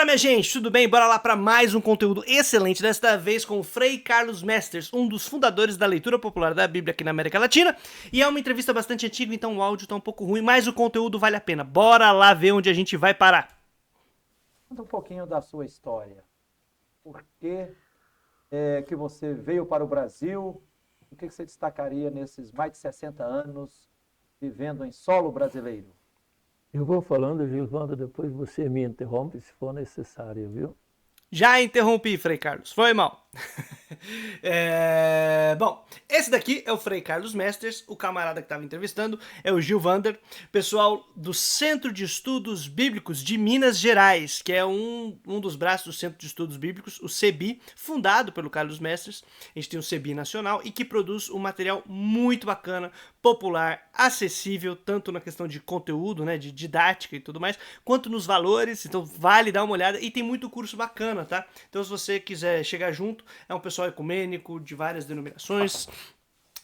Fala, minha gente, tudo bem? Bora lá para mais um conteúdo excelente, desta vez com o Frei Carlos Mesters, um dos fundadores da leitura popular da Bíblia aqui na América Latina. E é uma entrevista bastante antiga, então o áudio tá um pouco ruim, mas o conteúdo vale a pena. Bora lá ver onde a gente vai parar. Conta um pouquinho da sua história. Por que que você veio para o Brasil? O que você destacaria nesses mais de 60 anos vivendo em solo brasileiro? Eu vou falando, Gilvando, depois você me interrompe se for necessário, viu? Já interrompi, Frei Carlos, foi mal. Bom, esse daqui é o Frei Carlos Mesters, o camarada que estava entrevistando é o Gil Vander, pessoal do Centro de Estudos Bíblicos de Minas Gerais, que é um dos braços do Centro de Estudos Bíblicos, o CEBI, fundado pelo Carlos Mesters. A gente tem o CEBI Nacional e que produz um material muito bacana, popular, acessível, tanto na questão de conteúdo, né, de didática e tudo mais, quanto nos valores. Então vale dar uma olhada e tem muito curso bacana, tá? Então se você quiser chegar junto, é um pessoal ecumênico de várias denominações,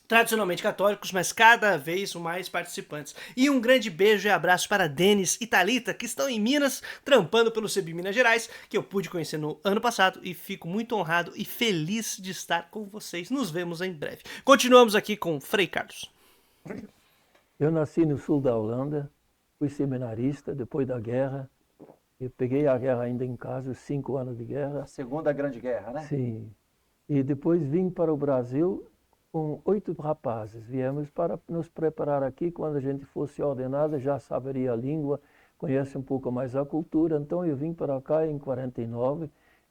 tradicionalmente católicos, mas cada vez mais participantes. E um grande beijo e abraço para Denis e Thalita, que estão em Minas, trampando pelo CEBI Minas Gerais, que eu pude conhecer no ano passado e fico muito honrado e feliz de estar com vocês. Nos vemos em breve. Continuamos aqui com Frei Carlos. Eu nasci no sul da Holanda, fui seminarista depois da guerra. Eu peguei a guerra ainda em casa, os 5 anos de guerra. A Segunda Grande Guerra, né? Sim. E depois vim para o Brasil com 8 rapazes. Viemos para nos preparar aqui. Quando a gente fosse ordenado, já saberia a língua, conhece um pouco mais a cultura. Então eu vim para cá em 49,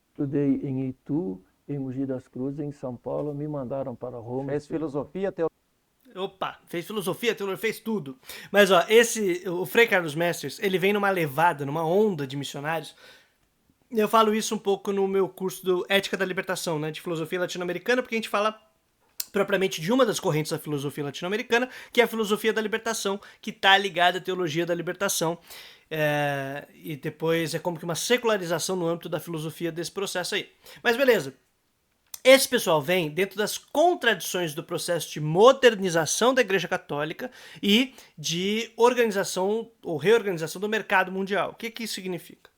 estudei em Itu, em Mogi das Cruzes, em São Paulo. Me mandaram para Roma. Fez filosofia, teologia. Opa, fez filosofia, teologia, fez tudo. Mas ó, o Frei Carlos Mesters, ele vem numa levada, numa onda de missionários. Eu falo isso um pouco no meu curso do Ética da Libertação, né, de filosofia latino-americana, porque a gente fala propriamente de uma das correntes da filosofia latino-americana, que é a filosofia da libertação, que está ligada à teologia da libertação. E depois é como que uma secularização no âmbito da filosofia desse processo aí. Mas beleza. Esse pessoal vem dentro das contradições do processo de modernização da Igreja Católica e de organização ou reorganização do mercado mundial. O que isso significa?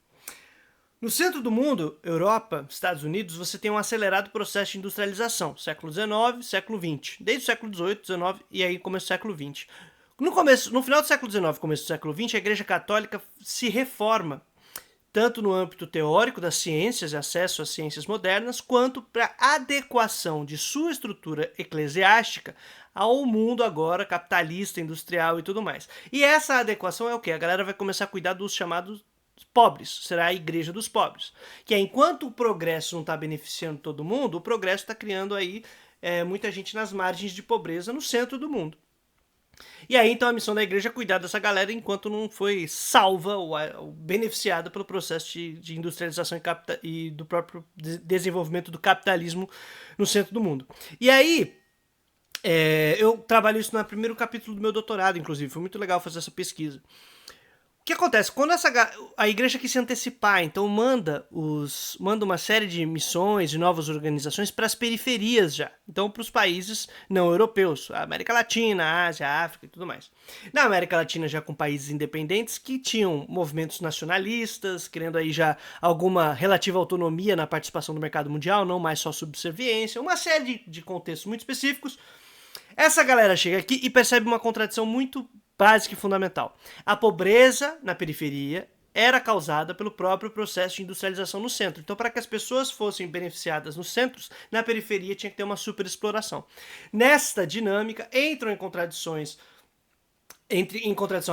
No centro do mundo, Europa, Estados Unidos, você tem um acelerado processo de industrialização, século XIX, século XX, desde o século XVIII, XIX e aí começo do século XX. No final do século XIX, começo do século XX, a Igreja Católica se reforma, tanto no âmbito teórico das ciências e acesso às ciências modernas, quanto para adequação de sua estrutura eclesiástica ao mundo agora capitalista, industrial e tudo mais. E essa adequação é o quê? A galera vai começar a cuidar dos chamados pobres, será a igreja dos pobres. Que é, enquanto o progresso não está beneficiando todo mundo, o progresso está criando aí muita gente nas margens de pobreza no centro do mundo. E aí, então, a missão da igreja é cuidar dessa galera enquanto não foi salva ou beneficiada pelo processo de industrialização e do próprio desenvolvimento do capitalismo no centro do mundo. E aí, eu trabalho isso no primeiro capítulo do meu doutorado, inclusive. Foi muito legal fazer essa pesquisa. O que acontece? Quando a igreja quis se antecipar, então manda uma série de missões e novas organizações para as periferias já. Então para os países não europeus, América Latina, Ásia, África e tudo mais. Na América Latina já com países independentes que tinham movimentos nacionalistas, querendo aí já alguma relativa autonomia na participação do mercado mundial, não mais só subserviência, uma série de contextos muito específicos. Essa galera chega aqui e percebe uma contradição muito básica e fundamental. A pobreza na periferia era causada pelo próprio processo de industrialização no centro. Então, para que as pessoas fossem beneficiadas nos centros, na periferia tinha que ter uma superexploração. Nesta dinâmica, entram em contradição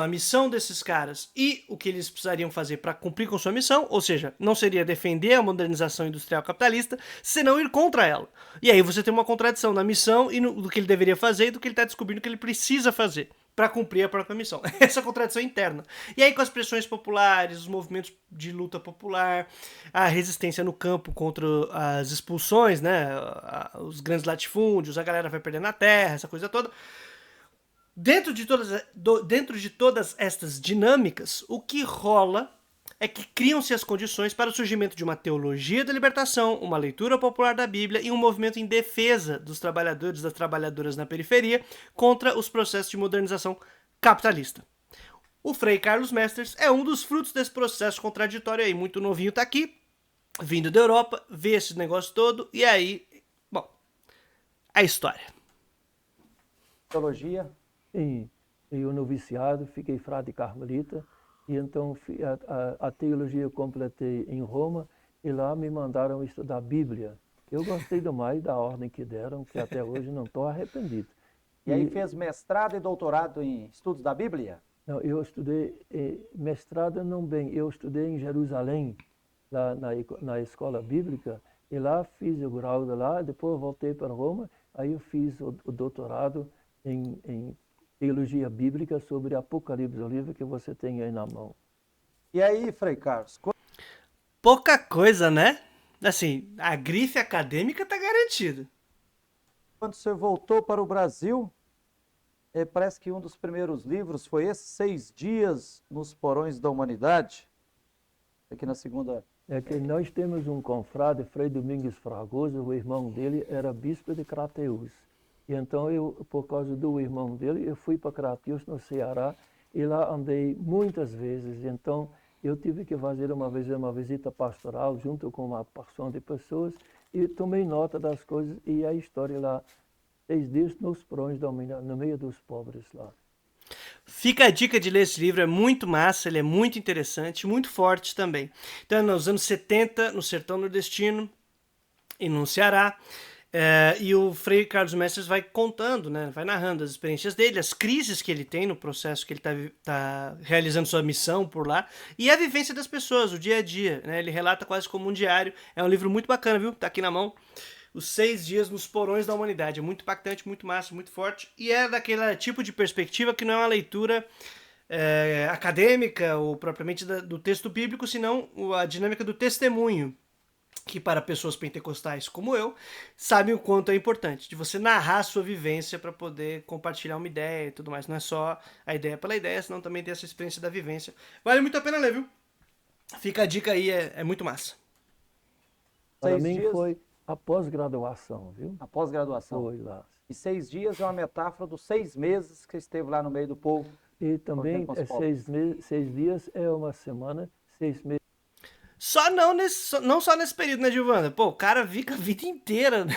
a missão desses caras e o que eles precisariam fazer para cumprir com sua missão, ou seja, não seria defender a modernização industrial capitalista, senão ir contra ela. E aí você tem uma contradição na missão e do que ele deveria fazer e do que ele está descobrindo que ele precisa fazer para cumprir a própria missão. Essa contradição interna. E aí com as pressões populares, os movimentos de luta popular, a resistência no campo contra as expulsões, né, os grandes latifúndios, a galera vai perdendo a terra, essa coisa toda. Dentro de todas estas dinâmicas, o que rola é que criam-se as condições para o surgimento de uma teologia da libertação, uma leitura popular da Bíblia e um movimento em defesa dos trabalhadores e das trabalhadoras na periferia contra os processos de modernização capitalista. O Frei Carlos Mesters é um dos frutos desse processo contraditório aí. Muito novinho tá aqui, vindo da Europa, vê esse negócio todo, e aí, bom, a história. Teologia? E o noviciado, fiquei frade carmelita, e então a teologia eu completei em Roma, e lá me mandaram estudar Bíblia. Eu gostei demais da ordem que deram, que até hoje não estou arrependido. E aí fez mestrado e doutorado em estudos da Bíblia? Não, eu estudei, mestrado não bem, eu estudei em Jerusalém, lá na escola bíblica, e lá fiz o grau de lá, depois voltei para Roma, aí eu fiz o doutorado em teologia bíblica sobre Apocalipse, o livro que você tem aí na mão. E aí, Frei Carlos? Pouca coisa, né? Assim, a grife acadêmica tá garantida. Quando você voltou para o Brasil, parece que um dos primeiros livros foi esse, 6 Dias nos Porões da Humanidade, aqui na segunda... É que nós temos um confrade, Frei Domingos Fragoso, o irmão dele era bispo de Crateús. E então eu, por causa do irmão dele, eu fui para Crateús, no Ceará, e lá andei muitas vezes. Então eu tive que fazer uma vez uma visita pastoral junto com uma porção de pessoas e tomei nota das coisas e a história lá, 6 dias nos porões da humanidade, no meio dos pobres lá. Fica a dica de ler esse livro, é muito massa, ele é muito interessante, muito forte também. Então, nos anos 70, no sertão nordestino e no Ceará, e o Frei Carlos Mesters vai contando, né, vai narrando as experiências dele, as crises que ele tem no processo que ele está realizando sua missão por lá, e a vivência das pessoas, o dia a dia, né, ele relata quase como um diário. É um livro muito bacana, viu? Tá aqui na mão. Os 6 Dias nos Porões da Humanidade. É muito impactante, muito massa, muito forte. E é daquele tipo de perspectiva que não é uma leitura acadêmica ou propriamente do texto bíblico, senão a dinâmica do testemunho, que para pessoas pentecostais como eu, sabem o quanto é importante, de você narrar a sua vivência para poder compartilhar uma ideia e tudo mais. Não é só a ideia pela ideia, senão também tem essa experiência da vivência. Vale muito a pena ler, viu? Fica a dica aí, é muito massa. Para 6 mim dias... foi a pós-graduação, viu? A pós-graduação. Foi lá. E 6 dias é uma metáfora dos 6 meses que esteve lá no meio do povo. E também com os pobres. 6 dias é uma semana, 6 meses. Só não só nesse período, né, Giovana? Pô, o cara fica a vida inteira, né?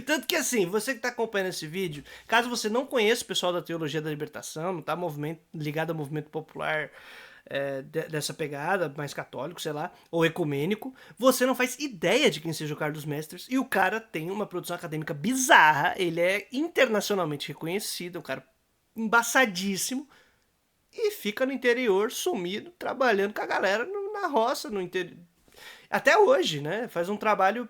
Tanto que assim, você que tá acompanhando esse vídeo, caso você não conheça o pessoal da Teologia da Libertação, não tá ligado ao movimento popular dessa pegada, mais católico, sei lá, ou ecumênico, você não faz ideia de quem seja o Carlos Mesters, e o cara tem uma produção acadêmica bizarra, ele é internacionalmente reconhecido, é um cara embaçadíssimo, e fica no interior, sumido, trabalhando com a galera na roça, no interior. Até hoje, né? Faz um trabalho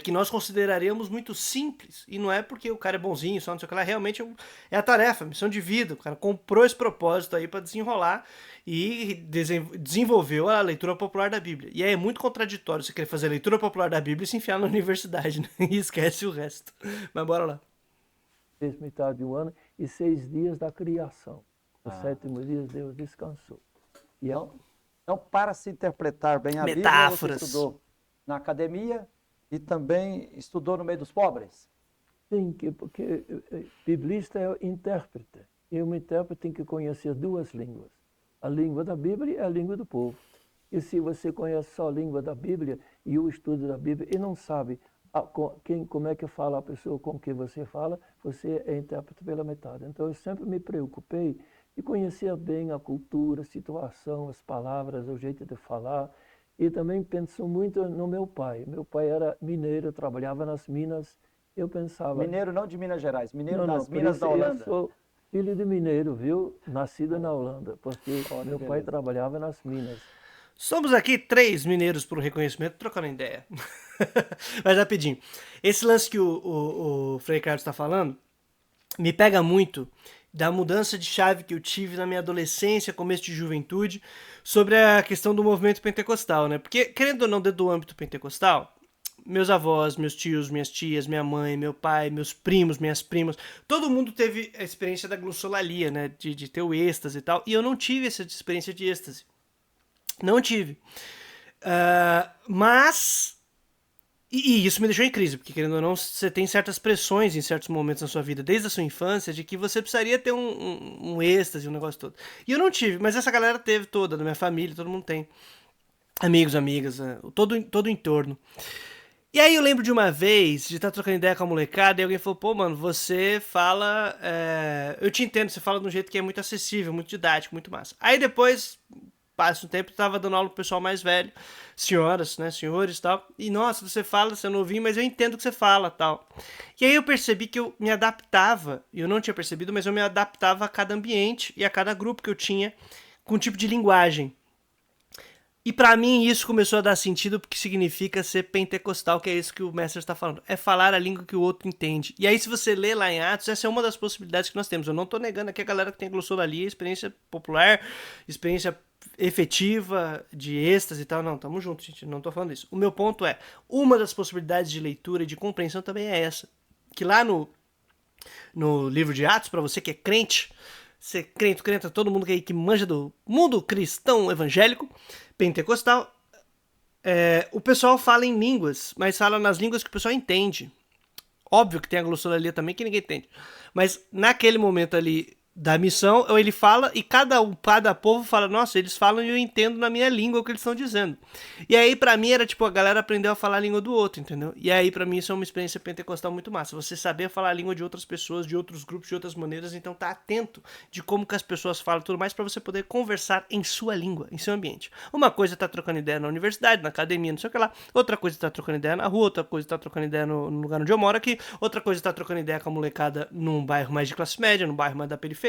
que nós consideraríamos muito simples. E não é porque o cara é bonzinho, só não sei o que lá. Realmente é a tarefa, a missão de vida. O cara comprou esse propósito aí para desenrolar e desenvolveu a leitura popular da Bíblia. E aí é muito contraditório você querer fazer a leitura popular da Bíblia e se enfiar na universidade, né? E esquece o resto. Mas bora lá. Metade de um ano e 6 dias da criação. No 7º dia Deus descansou. E Então, para se interpretar bem a Metáforas. Bíblia, você estudou na academia e também estudou no meio dos pobres? Sim, porque biblista é o intérprete. E um intérprete tem que conhecer 2 línguas. A língua da Bíblia e a língua do povo. E se você conhece só a língua da Bíblia e o estudo da Bíblia e não sabe como é que fala a pessoa com quem você fala, você é intérprete pela metade. Então eu sempre me preocupei de conhecer bem a cultura, a situação, as palavras, o jeito de falar. E também penso muito no meu pai. Meu pai era mineiro, trabalhava nas minas. Eu pensava... Mineiro não de Minas Gerais, mineiro Não, das minas da Holanda. Eu sou filho de mineiro, viu? Nascido na Holanda, porque meu pai trabalhava nas minas. Somos aqui 3 mineiros por reconhecimento, trocando ideia. Mas rapidinho. Esse lance que o Frei Carlos está falando me pega muito da mudança de chave que eu tive na minha adolescência, começo de juventude, sobre a questão do movimento pentecostal, né? Porque, querendo ou não, dentro do âmbito pentecostal, meus avós, meus tios, minhas tias, minha mãe, meu pai, meus primos, minhas primas, todo mundo teve a experiência da glossolalia, né? De ter o êxtase e tal, e eu não tive essa experiência de êxtase. Não tive. Mas E isso me deixou em crise, porque querendo ou não, você tem certas pressões em certos momentos na sua vida, desde a sua infância, de que você precisaria ter um êxtase, um negócio todo. E eu não tive, mas essa galera teve toda, da minha família, todo mundo tem. Amigos, amigas, todo o entorno. E aí eu lembro de uma vez, de estar trocando ideia com a molecada, e alguém falou, pô, mano, você fala... eu te entendo, você fala de um jeito que é muito acessível, muito didático, muito massa. Aí depois, passa um tempo, eu tava dando aula pro pessoal mais velho, senhoras, né, senhores e tal. E, nossa, você fala, você não ouviu, mas eu entendo o que você fala, tal. E aí eu percebi que eu me adaptava, e eu não tinha percebido, mas eu me adaptava a cada ambiente e a cada grupo que eu tinha, com um tipo de linguagem. E pra mim isso começou a dar sentido porque significa ser pentecostal, que é isso que o mestre está falando. É falar a língua que o outro entende. E aí se você lê lá em Atos, essa é uma das possibilidades que nós temos. Eu não tô negando aqui a galera que tem glossolalia, experiência popular, experiência efetiva, de êxtase e tal. Não, tamo junto, gente. Não tô falando isso. O meu ponto é, uma das possibilidades de leitura e de compreensão também é essa. Que lá no livro de Atos, pra você que é crente, ser crente, todo mundo que manja do mundo cristão evangélico, pentecostal, o pessoal fala em línguas, mas fala nas línguas que o pessoal entende. Óbvio que tem a glossolalia também que ninguém entende. Mas naquele momento ali da missão, ele fala e cada povo fala, nossa, eles falam e eu entendo na minha língua o que eles estão dizendo. E aí pra mim era tipo, a galera aprendeu a falar a língua do outro, entendeu? E aí pra mim isso é uma experiência pentecostal muito massa. Você saber falar a língua de outras pessoas, de outros grupos, de outras maneiras, então tá atento de como que as pessoas falam e tudo mais pra você poder conversar em sua língua, em seu ambiente. Uma coisa é tá trocando ideia na universidade, na academia, não sei o que lá. Outra coisa é tá trocando ideia na rua, outra coisa é tá trocando ideia no lugar onde eu moro aqui. Outra coisa é tá trocando ideia com a molecada num bairro mais de classe média, num bairro mais da periferia,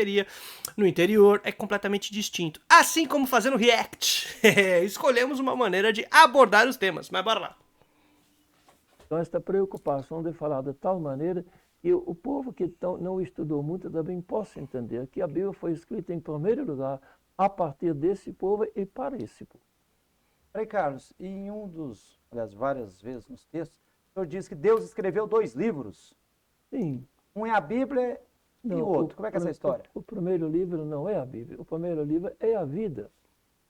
no interior, é completamente distinto. Assim como fazendo React. Escolhemos uma maneira de abordar os temas, mas bora lá. Então, esta preocupação de falar de tal maneira que o povo que não estudou muito também possa entender que a Bíblia foi escrita em primeiro lugar a partir desse povo e para esse povo. Frei Carlos, e em aliás, várias vezes nos textos, o senhor diz que Deus escreveu 2 livros. Sim. Um é a Bíblia e o outro. Como é que é essa história? O primeiro livro não é a Bíblia. O primeiro livro é a vida.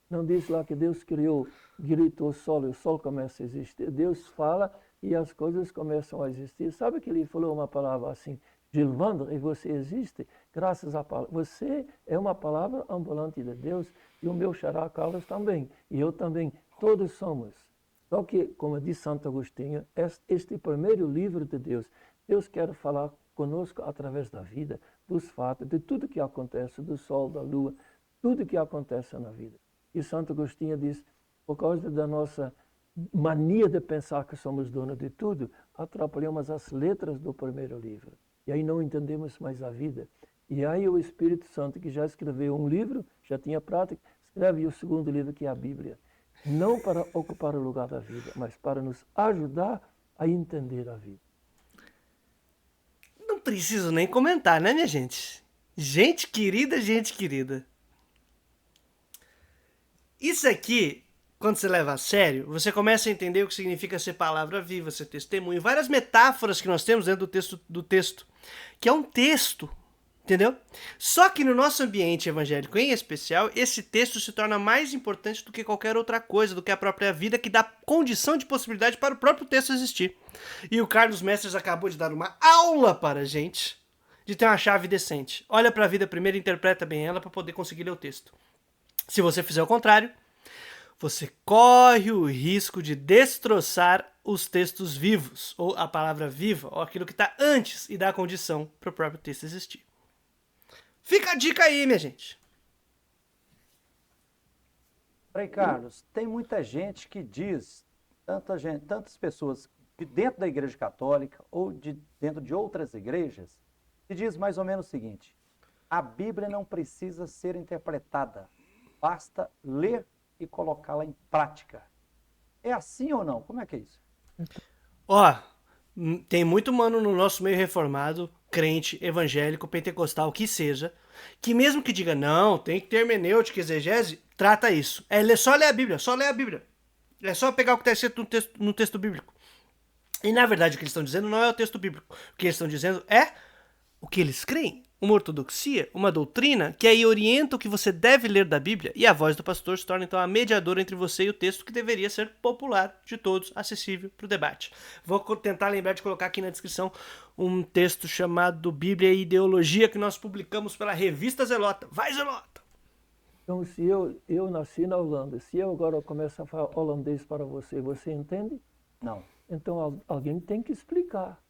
Não diz lá que Deus criou, gritou o sol e o sol começa a existir. Deus fala e as coisas começam a existir. Sabe que ele falou uma palavra assim, Gilvandre, e você existe graças à palavra. Você é uma palavra ambulante de Deus e o meu xará Carlos também. E eu também. Todos somos. Só que, como diz Santo Agostinho, este primeiro livro de Deus, Deus quer falar conosco através da vida, dos fatos, de tudo que acontece, do sol, da lua, tudo que acontece na vida. E Santo Agostinho diz, por causa da nossa mania de pensar que somos donos de tudo, atrapalhamos as letras do primeiro livro. E aí não entendemos mais a vida. E aí o Espírito Santo, que já escreveu um livro, já tinha prática, escreve o segundo livro, que é a Bíblia. Não para ocupar o lugar da vida, mas para nos ajudar a entender a vida. Não preciso nem comentar, né, minha gente? Gente querida, gente querida. Isso aqui, quando você leva a sério, você começa a entender o que significa ser palavra viva, ser testemunho. Várias metáforas que nós temos dentro do texto, que é um texto, entendeu? Só que no nosso ambiente evangélico, em especial, esse texto se torna mais importante do que qualquer outra coisa, do que a própria vida, que dá condição de possibilidade para o próprio texto existir. E o Carlos Mestres acabou de dar uma aula para a gente de ter uma chave decente. Olha para a vida primeiro e interpreta bem ela para poder conseguir ler o texto. Se você fizer o contrário, você corre o risco de destroçar os textos vivos, ou a palavra viva, ou aquilo que está antes e dá condição para o próprio texto existir. Fica a dica aí, minha gente. Frei Carlos, tem muita gente que diz, tantas pessoas de dentro da Igreja Católica ou dentro de outras igrejas, que diz mais ou menos o seguinte: a Bíblia não precisa ser interpretada, basta ler e colocá-la em prática. É assim ou não? Como é que é isso? Ó, tem muito mano no nosso meio reformado, crente, evangélico, pentecostal, que seja, que mesmo que diga, não, tem que ter hermenêutica, exegese, trata isso. É só ler a Bíblia, só ler a Bíblia. É só pegar o que está escrito no texto bíblico. E na verdade o que eles estão dizendo não é o texto bíblico. O que eles estão dizendo é o que eles creem. uma ortodoxia, uma doutrina, que aí orienta o que você deve ler da Bíblia, e a voz do pastor se torna então a mediadora entre você e o texto, que deveria ser popular, de todos, acessível para o debate. Vou tentar lembrar de colocar aqui na descrição um texto chamado Bíblia e Ideologia, que nós publicamos pela revista Zelota. Vai, Zelota! Então, se eu nasci na Holanda, se eu agora começo a falar holandês para você, você entende? Não. Então, alguém tem que explicar.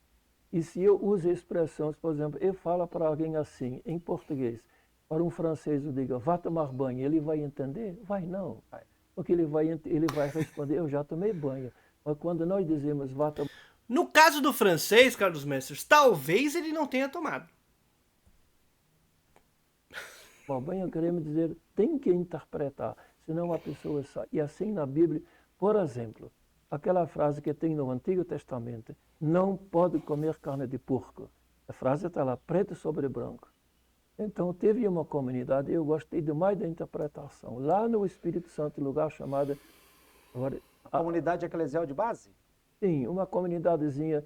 E se eu uso expressões, por exemplo, eu falo para alguém assim, em português, para um francês eu digo, vá tomar banho, ele vai entender? Vai não. Vai. Porque ele vai responder, eu já tomei banho. Mas quando nós dizemos, vá tomar... No caso do francês, Carlos Mestres, talvez ele não tenha tomado. banho, queremos dizer, tem que interpretar, senão a pessoa sai. E assim na Bíblia, por exemplo, aquela frase que tem no Antigo Testamento, não pode comer carne de porco. A frase está lá, preto sobre branco. Então teve uma comunidade, eu gostei demais da interpretação, lá no Espírito Santo, lugar chamado... A comunidade eclesial de base? Sim, uma comunidadezinha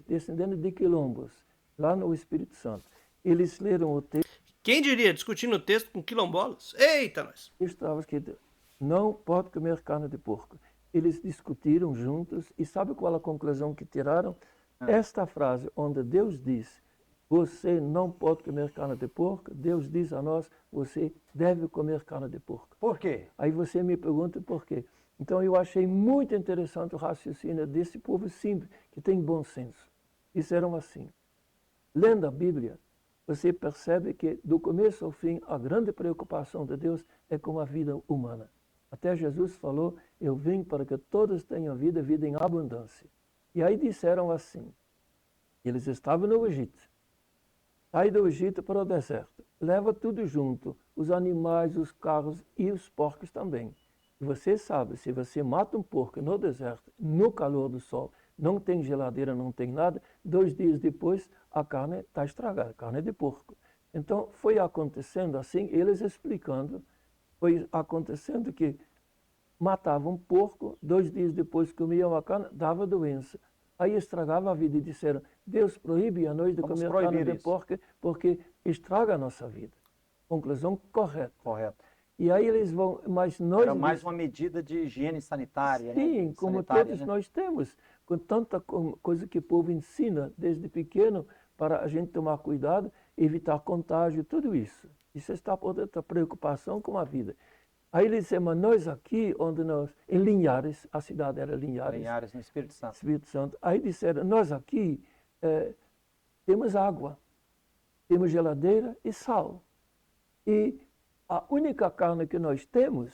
descendendo de quilombos, lá no Espírito Santo. Eles leram o texto. Quem diria, discutindo o texto com quilombolas? Eita, nós! Estava escrito, não pode comer carne de porco. Eles discutiram juntos e sabe qual a conclusão que tiraram? Esta frase, onde Deus diz, você não pode comer carne de porco, Deus diz a nós, você deve comer carne de porco. Por quê? Aí você me pergunta por quê. Então eu achei muito interessante o raciocínio desse povo simples, que tem bom senso. Disseram assim, lendo a Bíblia, você percebe que do começo ao fim, a grande preocupação de Deus é com a vida humana. Até Jesus falou, eu vim para que todos tenham vida, vida em abundância. E aí disseram assim, eles estavam no Egito, sai do Egito para o deserto, leva tudo junto, os animais, os carros e os porcos também. E você sabe, se você mata um porco no deserto, no calor do sol, não tem geladeira, não tem nada, 2 dias depois a carne está estragada, carne de porco. Então foi acontecendo assim, eles explicando, foi acontecendo que matavam um porco, 2 dias depois comiam a carne, dava doença. Aí estragava a vida e disseram, Deus proíbe a nós de comer carne de porco porque estraga a nossa vida. Conclusão correta. Correto. E aí eles vão, mas nós... Era mais uma medida de higiene sanitária, né? Sim, como todos nós temos, com tanta coisa que o povo ensina desde pequeno para a gente tomar cuidado, evitar contágio, tudo isso. Isso está por dentro da preocupação com a vida. Aí eles disseram, mas nós aqui, onde nós, em Linhares, a cidade era Linhares. Linhares, no Espírito Santo. Espírito Santo. Aí disseram, nós aqui temos água, temos geladeira e sal. E a única carne que nós temos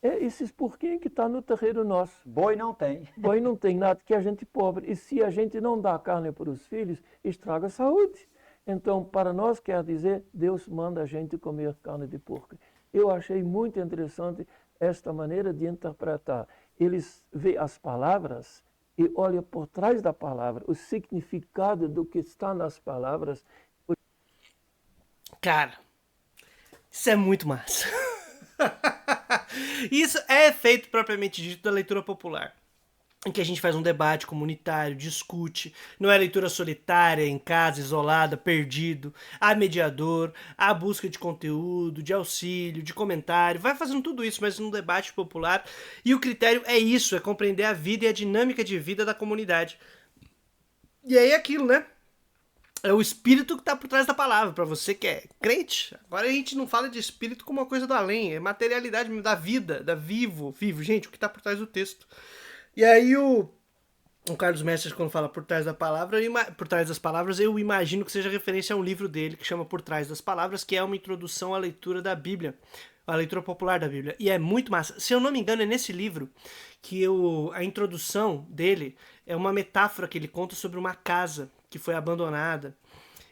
é esses porquinhos que estão no terreiro nosso. Boi não tem. Boi não tem nada, que a gente é pobre. E se a gente não dá carne para os filhos, estraga a saúde. Então, para nós, quer dizer, Deus manda a gente comer carne de porco. Eu achei muito interessante esta maneira de interpretar. Eles veem as palavras e olham por trás da palavra, o significado do que está nas palavras. Cara, isso é muito massa. Isso é efeito propriamente dito da leitura popular, em que a gente faz um debate comunitário, discute, não é leitura solitária, em casa, isolada, perdido, há mediador, há busca de conteúdo, de auxílio, de comentário, vai fazendo tudo isso, mas num debate popular, e o critério é isso, é compreender a vida e a dinâmica de vida da comunidade. E aí é aquilo, né? É o espírito que está por trás da palavra, para você que é crente. Agora a gente não fala de espírito como uma coisa do além, é materialidade da vida, da vivo, gente, o que está por trás do texto. E aí o Carlos Mestres, quando fala por trás da palavra, por trás das palavras, eu imagino que seja referência a um livro dele que chama Por Trás das Palavras, que é uma introdução à leitura da Bíblia, a leitura popular da Bíblia. E é muito massa. Se eu não me engano, é nesse livro que a introdução dele é uma metáfora que ele conta sobre uma casa que foi abandonada.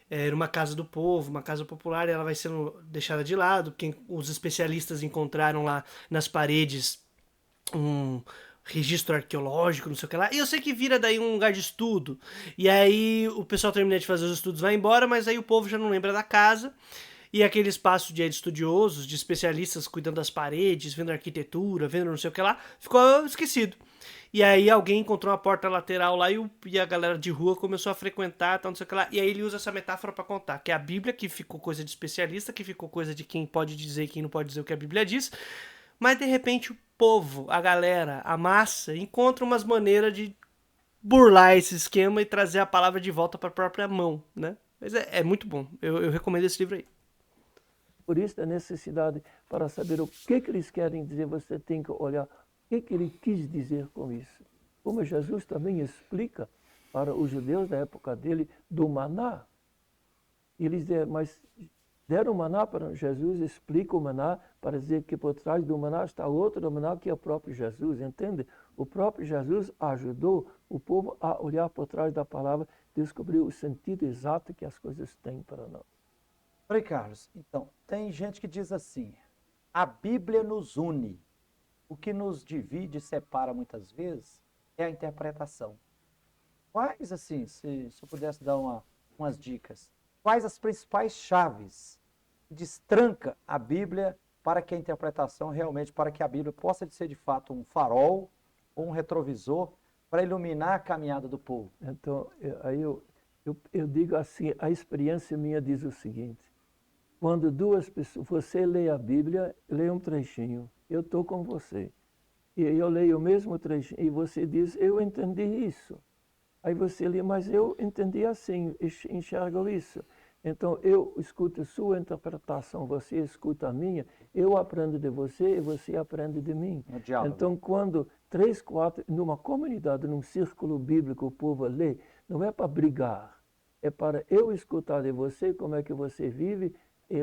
Era uma casa do povo, uma casa popular, e ela vai sendo deixada de lado, porque os especialistas encontraram lá nas paredes um registro arqueológico, não sei o que lá, e eu sei que vira daí um lugar de estudo, e aí o pessoal termina de fazer os estudos, vai embora, mas aí o povo já não lembra da casa, e aquele espaço de estudiosos, de especialistas cuidando das paredes, vendo arquitetura, vendo não sei o que lá, ficou esquecido. E aí alguém encontrou uma porta lateral lá e a galera de rua começou a frequentar, tal, não sei o que lá. E aí ele usa essa metáfora para contar, que é a Bíblia, que ficou coisa de especialista, que ficou coisa de quem pode dizer e quem não pode dizer o que a Bíblia diz. Mas de repente o povo, a galera, a massa, encontra umas maneiras de burlar esse esquema e trazer a palavra de volta para a própria mão, né? Mas é muito bom. Eu recomendo esse livro aí. Por isso a necessidade para saber o que eles querem dizer, você tem que olhar o que ele quis dizer com isso. Como Jesus também explica para os judeus da época dele do maná. Eles deram o maná para Jesus, explica o maná para dizer que por trás do maná está outro maná que é o próprio Jesus, entende? O próprio Jesus ajudou o povo a olhar por trás da palavra, descobrir o sentido exato que as coisas têm para nós. Frei Carlos, então, tem gente que diz assim, a Bíblia nos une. O que nos divide e separa muitas vezes é a interpretação. Quais, assim, se eu pudesse dar umas dicas, quais as principais chaves que destranca a Bíblia para que a interpretação realmente, para que a Bíblia possa ser de fato um farol ou um retrovisor para iluminar a caminhada do povo? Então, aí eu digo assim, a experiência minha diz o seguinte, quando duas pessoas, você lê a Bíblia, lê um trechinho, eu estou com você, e eu leio o mesmo trechinho, e você diz, eu entendi isso. Aí você lê, mas eu entendi assim, enxergo isso. Então eu escuto a sua interpretação, você escuta a minha, eu aprendo de você e você aprende de mim. Então quando 3, 4, numa comunidade, num círculo bíblico, o povo lê, não é para brigar, é para eu escutar de você como é que você vive,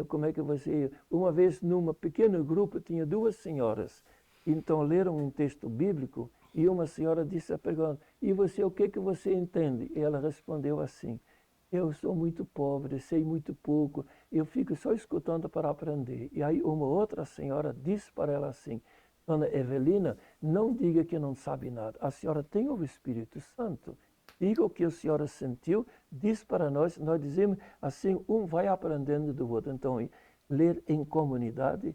como é que você... Uma vez, num pequeno grupo, tinha 2 senhoras, então leram um texto bíblico e uma senhora disse a pergunta, e você, o que você entende? E ela respondeu assim, eu sou muito pobre, sei muito pouco, eu fico só escutando para aprender. E aí uma outra senhora disse para ela assim, Dona Evelina, não diga que não sabe nada, a senhora tem o Espírito Santo. Diga o que a senhora sentiu, diz para nós dizemos assim, um vai aprendendo do outro. Então, ler em comunidade,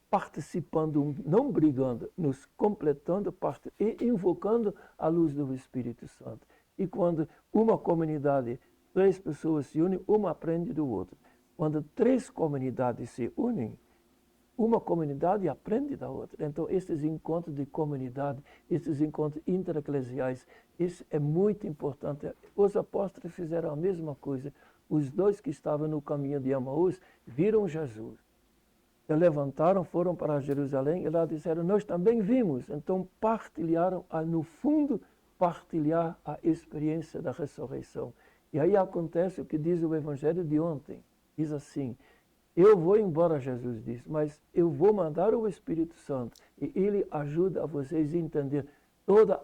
participando, não brigando, nos completando e invocando a luz do Espírito Santo. E quando uma comunidade, 3 pessoas se unem, uma aprende do outro. Quando 3 comunidades se unem, uma comunidade aprende da outra. Então, esses encontros de comunidade, esses encontros intereclesiais, isso é muito importante. Os apóstolos fizeram a mesma coisa. Os 2 que estavam no caminho de Emaús viram Jesus. Se levantaram, foram para Jerusalém e lá disseram, nós também vimos. Então, partilharam, no fundo, partilhar a experiência da ressurreição. E aí acontece o que diz o Evangelho de ontem. Diz assim, eu vou embora, Jesus disse, mas eu vou mandar o Espírito Santo e ele ajuda a vocês a entender toda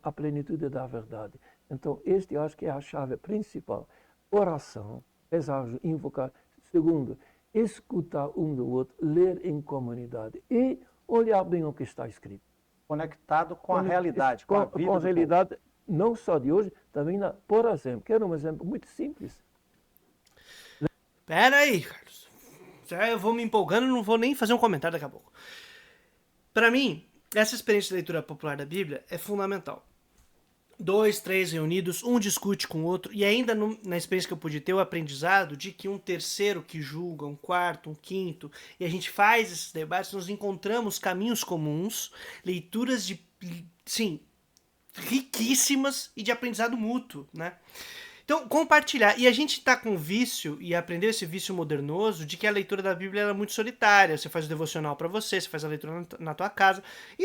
a plenitude da verdade. Então, eu acho que é a chave principal. Oração, rezar, invocar. Segundo, escutar um do outro, ler em comunidade e olhar bem o que está escrito. Conectado com a realidade, com a vida com a realidade, não só de hoje, também, por exemplo, quero um exemplo muito simples. Pera aí, Carlos. Já eu vou me empolgando, não vou nem fazer um comentário daqui a pouco. Para mim, essa experiência de leitura popular da Bíblia é fundamental. 2, 3 reunidos, um discute com o outro, e ainda na experiência que eu pude ter, o aprendizado de que um terceiro que julga, um quarto, um quinto, e a gente faz esses debates, nós encontramos caminhos comuns, leituras sim, riquíssimas e de aprendizado mútuo, né? Então, compartilhar. E a gente tá com vício, e aprendeu esse vício modernoso, de que a leitura da Bíblia era muito solitária. Você faz o devocional para você faz a leitura na tua casa. E